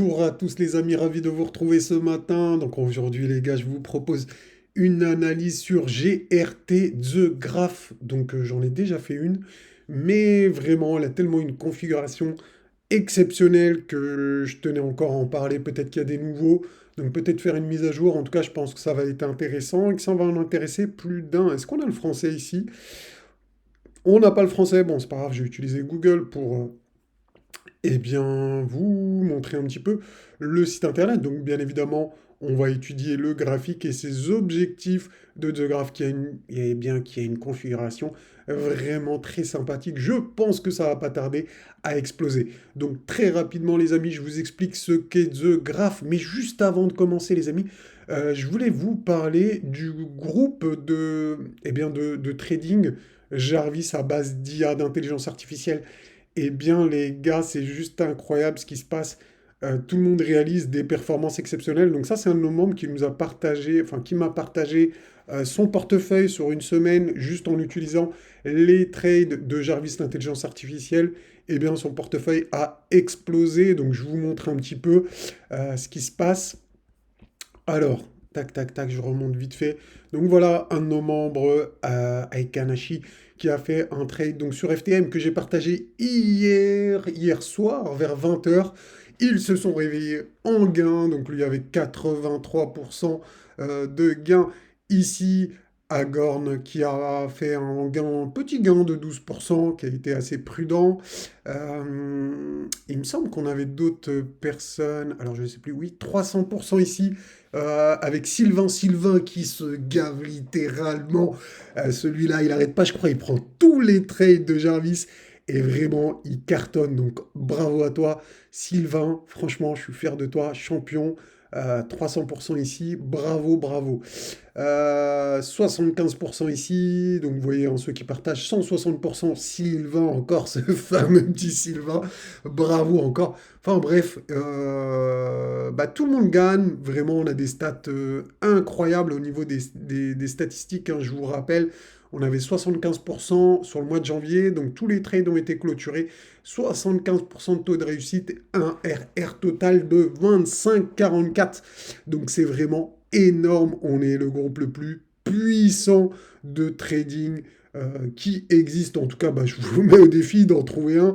Bonjour à tous les amis, ravi de vous retrouver ce matin. Donc aujourd'hui les gars, je vous propose une analyse sur GRT The Graph. Donc j'en ai déjà fait une, mais vraiment elle a tellement une configuration exceptionnelle que je tenais encore à en parler. Peut-être qu'il y a des nouveaux, donc peut-être faire une mise à jour. En tout cas, je pense que ça va être intéressant et que ça va en intéresser plus d'un. Est-ce qu'on a le français ici? On n'a pas le français, bon c'est pas grave, j'ai utilisé Google pour eh bien, vous montrer un petit peu le site internet. Donc, bien évidemment, on va étudier le graphique et ses objectifs de The Graph qui a une configuration vraiment très sympathique. Je pense que ça va pas tarder à exploser. Donc, très rapidement, les amis, je vous explique ce qu'est The Graph. Mais juste avant de commencer, les amis, je voulais vous parler du groupe de trading Jarvis à base d'IA, d'intelligence artificielle. Eh bien, les gars, c'est juste incroyable ce qui se passe. Tout le monde réalise des performances exceptionnelles. Donc ça, c'est un de nos membres qui nous a partagé, enfin qui m'a partagé son portefeuille sur une semaine juste en utilisant les trades de Jarvis l'intelligence artificielle. Eh bien, son portefeuille a explosé. Donc je vous montre un petit peu ce qui se passe. Alors, tac, tac, tac, je remonte vite fait. Donc voilà, un de nos membres, Aikanashi, qui a fait un trade donc, sur FTM que j'ai partagé hier soir, vers 20 h. Ils se sont réveillés en gain, donc lui avait 83% de gain ici. Agorn qui a fait un petit gain de 12%, qui a été assez prudent. Il me semble qu'on avait d'autres personnes, alors je ne sais plus, oui, 300% ici, avec Sylvain qui se gave littéralement. Celui-là, il n'arrête pas, je crois, il prend tous les trades de Jarvis et vraiment, il cartonne. Donc, bravo à toi, Sylvain. Franchement, je suis fier de toi, champion. 300% ici, bravo, bravo. 75% ici, donc vous voyez, en ceux qui partagent 160%, Sylvain, encore ce fameux petit Sylvain, bravo encore. Enfin bref, tout le monde gagne, vraiment on a des stats incroyables au niveau des statistiques, hein, je vous rappelle, on avait 75% sur le mois de janvier, donc tous les trades ont été clôturés, 75% de taux de réussite, un RR total de 25,44. Donc c'est vraiment énorme, on est le groupe le plus puissant de trading qui existe. En tout cas, je vous mets au défi d'en trouver un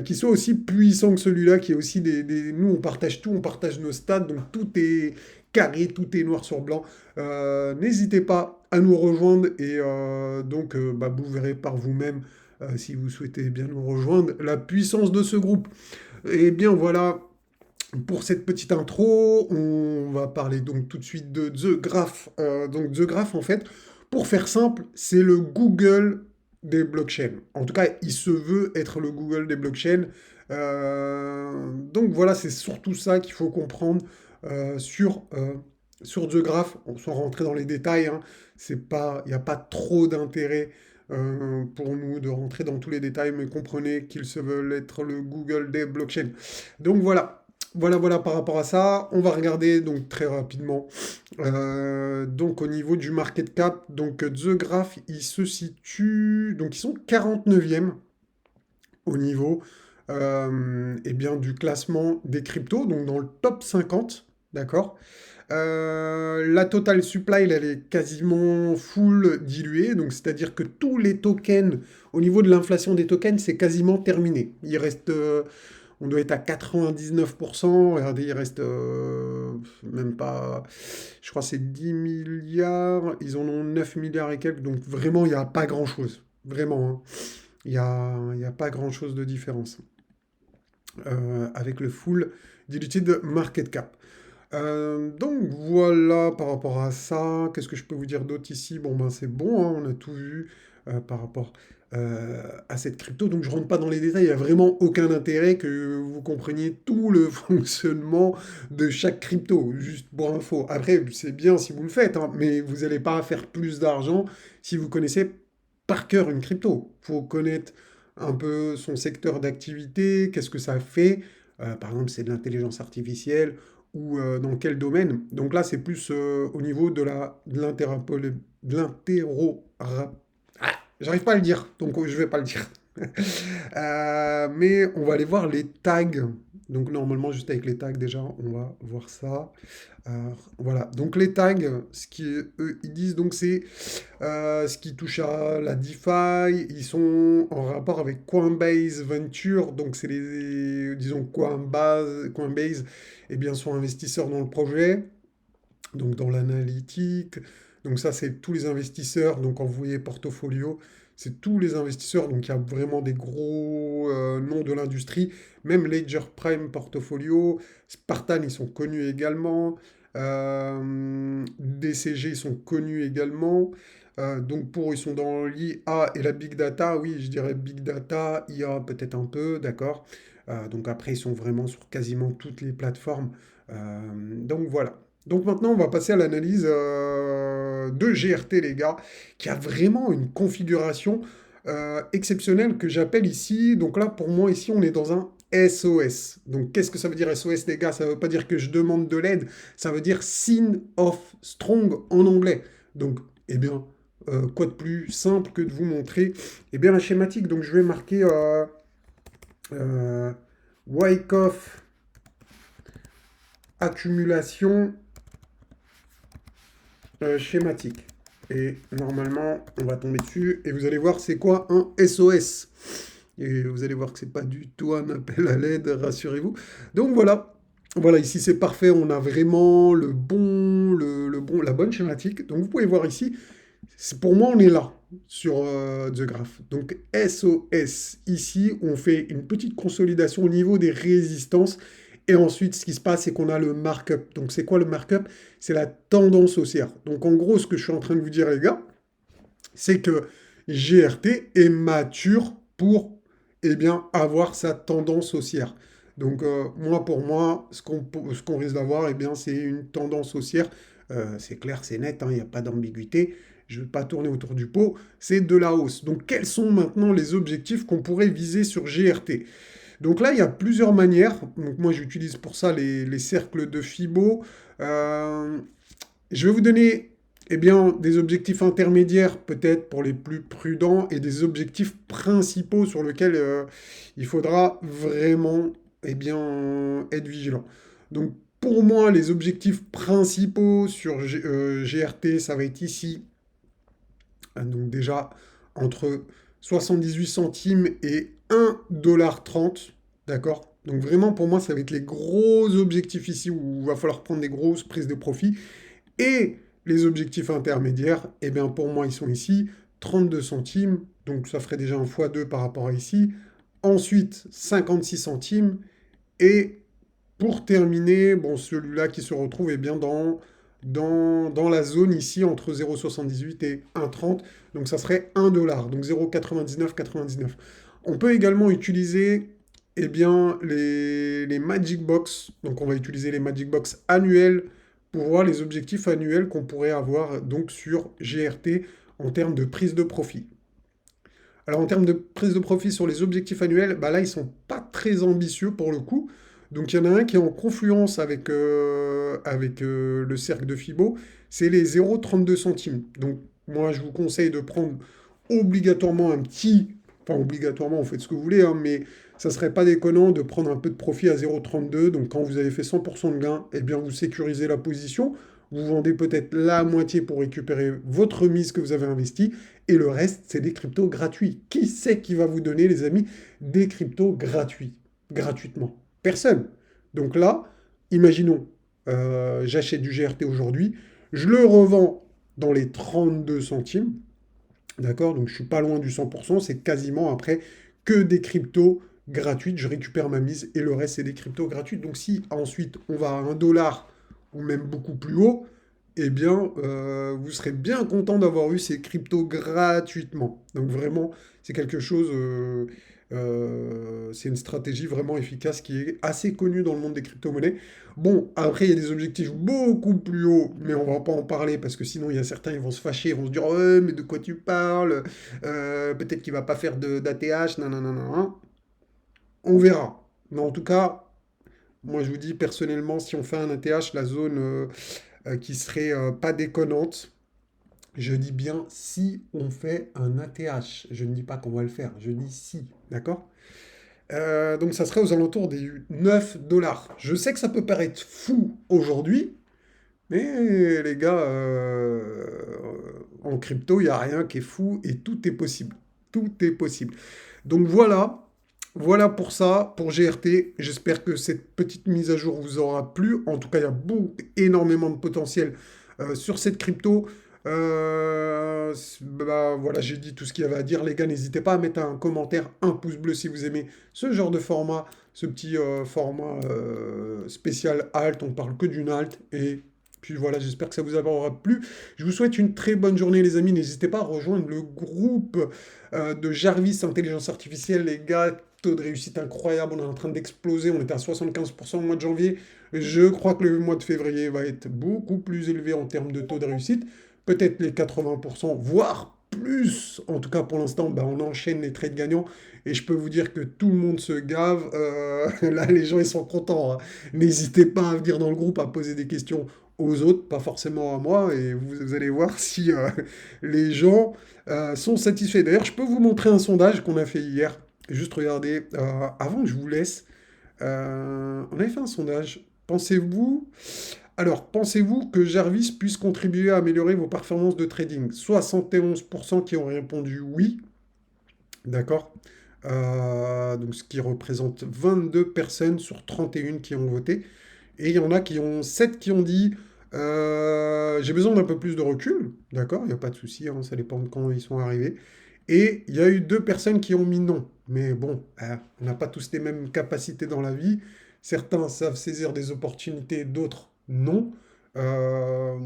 qui soit aussi puissant que celui-là, qui est aussi Nous, on partage tout, on partage nos stats, donc tout est carré, tout est noir sur blanc. N'hésitez pas à nous rejoindre et vous verrez par vous-même si vous souhaitez bien nous rejoindre la puissance de ce groupe. Et bien voilà, pour cette petite intro, on va parler donc tout de suite de The Graph. Donc The Graph, en fait, pour faire simple, c'est le Google des blockchains. En tout cas, il se veut être le Google des blockchains. Donc voilà, c'est surtout ça qu'il faut comprendre sur The Graph. Sans rentrer dans les détails, hein, il n'y a pas trop d'intérêt pour nous de rentrer dans tous les détails, mais comprenez qu'ils se veulent être le Google des blockchains. Donc voilà. Voilà par rapport à ça. On va regarder donc très rapidement. Donc au niveau du market cap, donc The Graph, il se situe, donc ils sont 49e au niveau du classement des cryptos, donc dans le top 50, d'accord? La total supply, elle est quasiment full diluée, donc c'est-à-dire que tous les tokens, au niveau de l'inflation des tokens, c'est quasiment terminé. Il reste, on doit être à 99%, regardez, il reste même pas, je crois que c'est 10 milliards, ils en ont 9 milliards et quelques, donc vraiment, il n'y a pas grand-chose. Vraiment, hein. Il y a pas grand-chose de différence avec le full diluted market cap. Donc voilà par rapport à ça. Qu'est-ce que je peux vous dire d'autre ici? Bon ben c'est bon, hein, on a tout vu par rapport à cette crypto. Donc je rentre pas dans les détails, il n'y a vraiment aucun intérêt que vous compreniez tout le fonctionnement de chaque crypto, juste pour info. Après, c'est bien si vous le faites, hein, mais vous n'allez pas faire plus d'argent si vous connaissez par cœur une crypto. Il faut connaître un peu son secteur d'activité, qu'est-ce que ça fait. Par exemple, c'est de l'intelligence artificielle ou dans quel domaine. Donc là, c'est plus au niveau de l'interro... Ah, j'arrive pas à le dire, donc je vais pas le dire. Mais on va aller voir les tags Donc normalement, juste avec les tags déjà, on va voir ça. Voilà, donc les tags, ce qu'eux ils disent, donc c'est ce qui touche à la DeFi, ils sont en rapport avec Coinbase Venture, donc c'est les, disons, Coinbase, et bien sont investisseurs dans le projet, donc dans l'analytique. Donc ça, c'est tous les investisseurs. Donc quand vous voyez portfolio, c'est tous les investisseurs. Donc il y a vraiment des gros noms de l'industrie. Même Ledger Prime Portfolio, Spartan, ils sont connus également. DCG, ils sont connus également. Donc pour eux, ils sont dans l'IA et la Big Data. Oui, je dirais Big Data, IA peut-être un peu, d'accord. Donc après, ils sont vraiment sur quasiment toutes les plateformes. Donc voilà. Donc maintenant, on va passer à l'analyse de GRT, les gars, qui a vraiment une configuration exceptionnelle que j'appelle ici. Donc là, pour moi, ici, on est dans un SOS. Donc qu'est-ce que ça veut dire SOS, les gars? Ça ne veut pas dire que je demande de l'aide, ça veut dire Sign of Strong en anglais. Donc, eh bien, quoi de plus simple que de vous montrer eh bien, la schématique. Donc je vais marquer euh, Wyckoff accumulation schématique. Et normalement, on va tomber dessus et vous allez voir c'est quoi un SOS. Et vous allez voir que c'est pas du tout un appel à l'aide, rassurez-vous. Donc voilà, voilà ici c'est parfait, on a vraiment la bonne schématique. Donc vous pouvez voir ici, pour moi on est là sur The Graph. Donc SOS, ici on fait une petite consolidation au niveau des résistances. Et ensuite, ce qui se passe, c'est qu'on a le markup. Donc, c'est quoi le markup? C'est la tendance haussière. Donc, en gros, ce que je suis en train de vous dire, les gars, c'est que GRT est mature pour eh bien, avoir sa tendance haussière. Donc, moi, pour moi, ce qu'on risque d'avoir, eh bien, c'est une tendance haussière. C'est clair, c'est net, hein, il n'y a pas d'ambiguïté. Je ne vais pas tourner autour du pot. C'est de la hausse. Donc, quels sont maintenant les objectifs qu'on pourrait viser sur GRT? Donc là, il y a plusieurs manières. Donc moi, j'utilise pour ça les cercles de Fibo. Euh, je vais vous donner eh bien, des objectifs intermédiaires, peut-être pour les plus prudents, et des objectifs principaux sur lesquels il faudra vraiment eh bien, être vigilant. Donc pour moi, les objectifs principaux sur GRT, ça va être ici. Donc déjà, entre 78 centimes et 1,30 $. D'accord? Donc vraiment, pour moi, ça va être les gros objectifs ici où il va falloir prendre des grosses prises de profit. Et les objectifs intermédiaires, eh bien pour moi, ils sont ici, 32 centimes. Donc ça ferait déjà un x2 par rapport à ici. Ensuite, 56 centimes. Et pour terminer, bon, celui-là qui se retrouve eh bien, dans la zone ici entre 0,78 et 1,30. Donc ça serait 1 $. Donc 0,99,99. On peut également utiliser eh bien, les Magic Box. Donc on va utiliser les Magic Box annuels pour voir les objectifs annuels qu'on pourrait avoir donc sur GRT en termes de prise de profit. Alors en termes de prise de profit sur les objectifs annuels, bah là ils sont pas très ambitieux pour le coup. Donc il y en a un qui est en confluence avec le cercle de Fibo, c'est les 0,32 centimes. Donc moi je vous conseille de prendre obligatoirement enfin obligatoirement, vous faites ce que vous voulez, hein, mais ça serait pas déconnant de prendre un peu de profit à 0,32. Donc quand vous avez fait 100% de gain, eh bien vous sécurisez la position. Vous vendez peut-être la moitié pour récupérer votre mise que vous avez investie. Et le reste, c'est des cryptos gratuits. Qui c'est qui va vous donner, les amis, des cryptos gratuits, gratuitement? Personne. Donc là, imaginons, j'achète du GRT aujourd'hui, je le revends dans les 32 centimes. D'accord? Donc je suis pas loin du 100%, c'est quasiment après que des cryptos gratuites. Je récupère ma mise et le reste, c'est des cryptos gratuites. Donc si ensuite on va à 1 $ ou même beaucoup plus haut, eh bien, vous serez bien content d'avoir eu ces cryptos gratuitement. Donc vraiment, c'est quelque chose, c'est une stratégie vraiment efficace qui est assez connue dans le monde des crypto-monnaies. Bon, après, il y a des objectifs beaucoup plus hauts, mais on va pas en parler parce que sinon, il y a certains, ils vont se fâcher, ils vont se dire, ouais, mais de quoi tu parles? Peut-être qu'il va pas faire d'ATH, non, non, non, non. On verra. Mais en tout cas, moi, je vous dis personnellement, si on fait un ATH, la zone qui serait pas déconnante, je dis bien si on fait un ATH. Je ne dis pas qu'on va le faire, je dis si, d'accord? Donc ça serait aux alentours des 9 dollars. Je sais que ça peut paraître fou aujourd'hui, mais les gars, en crypto, il n'y a rien qui est fou et tout est possible. Tout est possible. Donc voilà, voilà pour ça, pour GRT. J'espère que cette petite mise à jour vous aura plu. En tout cas, il y a énormément de potentiel sur cette crypto. Bah, voilà, j'ai dit tout ce qu'il y avait à dire. Les gars, n'hésitez pas à mettre un commentaire, un pouce bleu si vous aimez ce genre de format, ce petit format spécial alt. On parle que d'une alt. Et puis voilà, j'espère que ça vous aura plu. Je vous souhaite une très bonne journée, les amis. N'hésitez pas à rejoindre le groupe de Jarvis Intelligence Artificielle, les gars. Taux de réussite incroyable, on est en train d'exploser, on était à 75% au mois de janvier. Je crois que le mois de février va être beaucoup plus élevé en termes de taux de réussite. Peut-être les 80%, voire plus. En tout cas, pour l'instant, bah, on enchaîne les trades gagnants. Et je peux vous dire que tout le monde se gave. Là, les gens, ils sont contents, hein. N'hésitez pas à venir dans le groupe, à poser des questions aux autres, pas forcément à moi. Et vous allez voir si les gens sont satisfaits. D'ailleurs, je peux vous montrer un sondage qu'on a fait hier. Juste regardez, avant que je vous laisse, on avait fait un sondage. Pensez-vous que Jarvis puisse contribuer à améliorer vos performances de trading? 71% qui ont répondu oui, d'accord? Donc ce qui représente 22 personnes sur 31 qui ont voté. Et il y en a qui ont 7 qui ont dit j'ai besoin d'un peu plus de recul, d'accord? Il n'y a pas de souci, hein, ça dépend de quand ils sont arrivés. Et il y a eu 2 personnes qui ont mis non. Mais bon, on n'a pas tous les mêmes capacités dans la vie. Certains savent saisir des opportunités, d'autres non. Euh,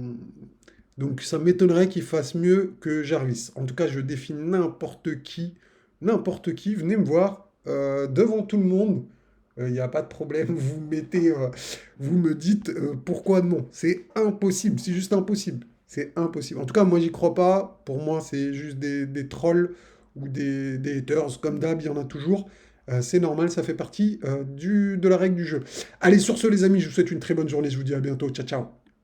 donc ça m'étonnerait qu'ils fassent mieux que Jarvis. En tout cas, je défie n'importe qui, venez me voir devant tout le monde. Il n'y a pas de problème, vous me dites pourquoi non. C'est impossible, c'est juste impossible. C'est impossible. En tout cas, moi, j'y crois pas. Pour moi, c'est juste des trolls ou des haters. Comme d'hab, il y en a toujours. C'est normal, ça fait partie de la règle du jeu. Allez, sur ce, les amis, je vous souhaite une très bonne journée. Je vous dis à bientôt. Ciao, ciao.